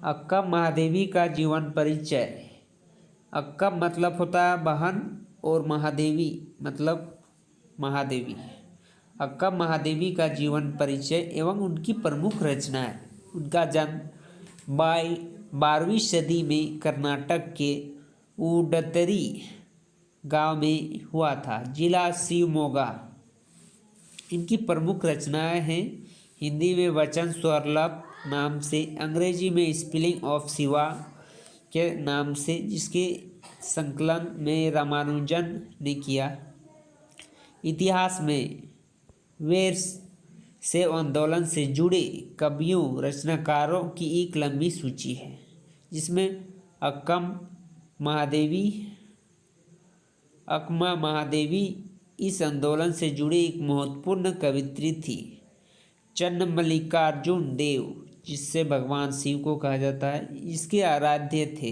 अक्कम महादेवी का जीवन परिचय। अक्कम मतलब होता है बहन और महादेवी मतलब महादेवी। अक्कम महादेवी का जीवन परिचय एवं उनकी प्रमुख रचनाएं। उनका जन्म 12वीं सदी में कर्नाटक के उडुतरी गांव में हुआ था, जिला शिवमोगा। इनकी प्रमुख रचनाएं हैं हिंदी में वचन स्वरलभ नाम से, अंग्रेजी में स्पेलिंग ऑफ शिवा के नाम से, जिसके संकलन में रामानुजन ने किया। इतिहास में वे सेव आंदोलन से जुड़े कवियों रचनाकारों की एक लंबी सूची है, जिसमें अक्मा महादेवी इस आंदोलन से जुड़ी एक महत्वपूर्ण कवित्री थी। चन्नमल्लिकार्जुन देव, जिससे भगवान शिव को कहा जाता है, इसके आराध्य थे।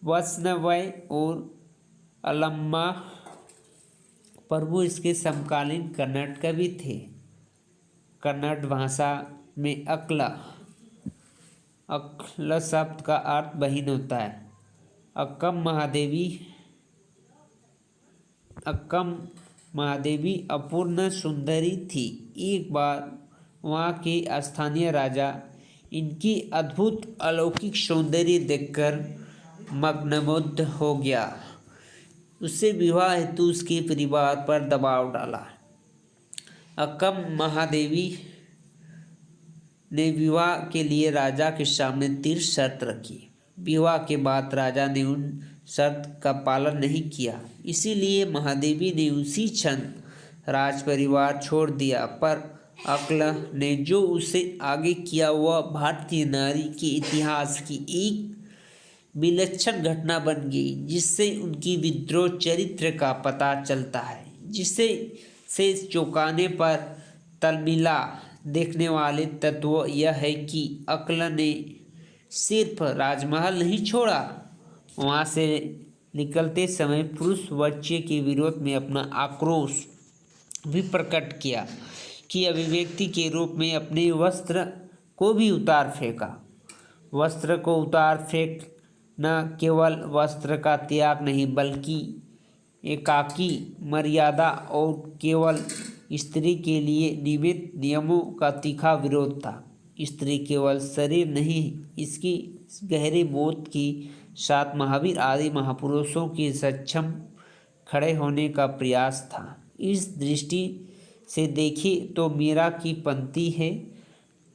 वैष्णवय और अल्लम्मा प्रभु इसके समकालीन कन्नड़ कवि थे। कन्नड़ भाषा में अक्ल शब्द का अर्थ बहन होता है। अक्कम महादेवी अपूर्ण सुंदरी थी। एक बार वहाँ के स्थानीय राजा इनकी अद्भुत अलौकिक सौंदर्य देखकर मग्नमुग्ध हो गया। उससे विवाह हेतु उसके परिवार पर दबाव डाला। अक्कम महादेवी ने विवाह के लिए राजा के सामने 3 शर्त रखी। विवाह के बाद राजा ने उन शर्त का पालन नहीं किया, इसीलिए महादेवी ने उसी क्षण राज परिवार छोड़ दिया। पर अक्ल ने जो उसे आगे किया वह भारतीय नारी के इतिहास की एक विलक्षण घटना बन गई, जिससे उनकी विद्रोह चरित्र का पता चलता है। जिससे से चौंकाने पर तलमिला देखने वाले तत्व यह है कि अक्ल ने सिर्फ राजमहल नहीं छोड़ा, वहाँ से निकलते समय पुरुष बच्चे के विरोध में अपना आक्रोश भी प्रकट किया कि अभिव्यक्ति के रूप में अपने वस्त्र को भी उतार फेंका। वस्त्र को उतार फेंक न केवल वस्त्र का त्याग नहीं, बल्कि एकाकी मर्यादा और केवल स्त्री के लिए नियमित नियमों का तीखा विरोध था। स्त्री केवल शरीर नहीं, इसकी गहरे बोध के साथ महावीर आदि महापुरुषों के सक्षम खड़े होने का प्रयास था। इस दृष्टि से देखें तो मीरा की पंक्ति है,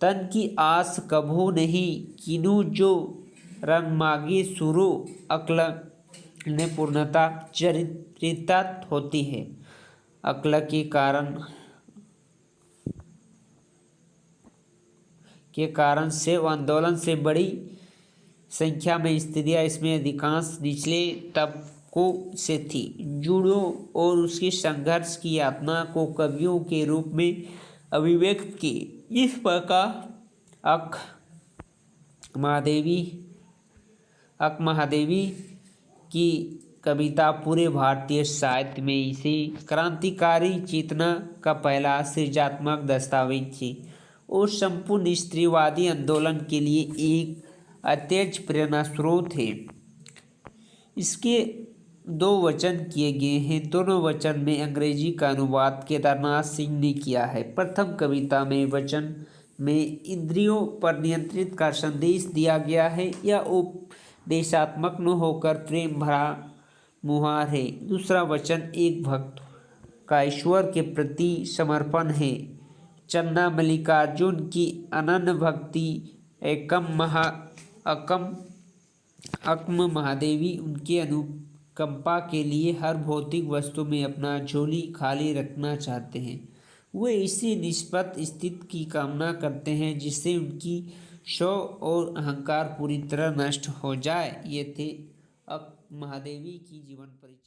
तन की आस कभू नहीं कीनू जो रंग मागे सुरो। अक्ल ने पूर्णता चरितार्थ होती है। अक्ल के कारण सेव आंदोलन से बड़ी संख्या में स्त्रियां, इसमें अधिकांश निचले तबकों से थी, जुड़ो और उसके संघर्ष की यातना को कवियों के रूप में अभिव्यक्त की। इस प्रकार अक महादेवी की कविता पूरे भारतीय साहित्य में इसी क्रांतिकारी चेतना का पहला सृजनात्मक दस्तावेज थी और संपूर्ण स्त्रीवादी आंदोलन के लिए एक अत्यंत प्रेरणा स्रोत है। इसके 2 वचन किए गए हैं। दोनों वचन में अंग्रेजी का अनुवाद केदारनाथ सिंह ने किया है। प्रथम कविता में वचन में इंद्रियों पर नियंत्रित का संदेश दिया गया है। यह उपदेशात्मक न होकर प्रेम भरा मुहार है। दूसरा वचन एक भक्त का ईश्वर के प्रति समर्पण है। चन्ना मल्लिकार्जुन की अनन्य भक्ति अक्म महादेवी उनके अनुकंपा के लिए हर भौतिक वस्तु में अपना झोली खाली रखना चाहते हैं। वे इसी निष्पक्ष स्थिति की कामना करते हैं जिससे उनकी शौ और अहंकार पूरी तरह नष्ट हो जाए। ये थे अक्म महादेवी की जीवन परिचय।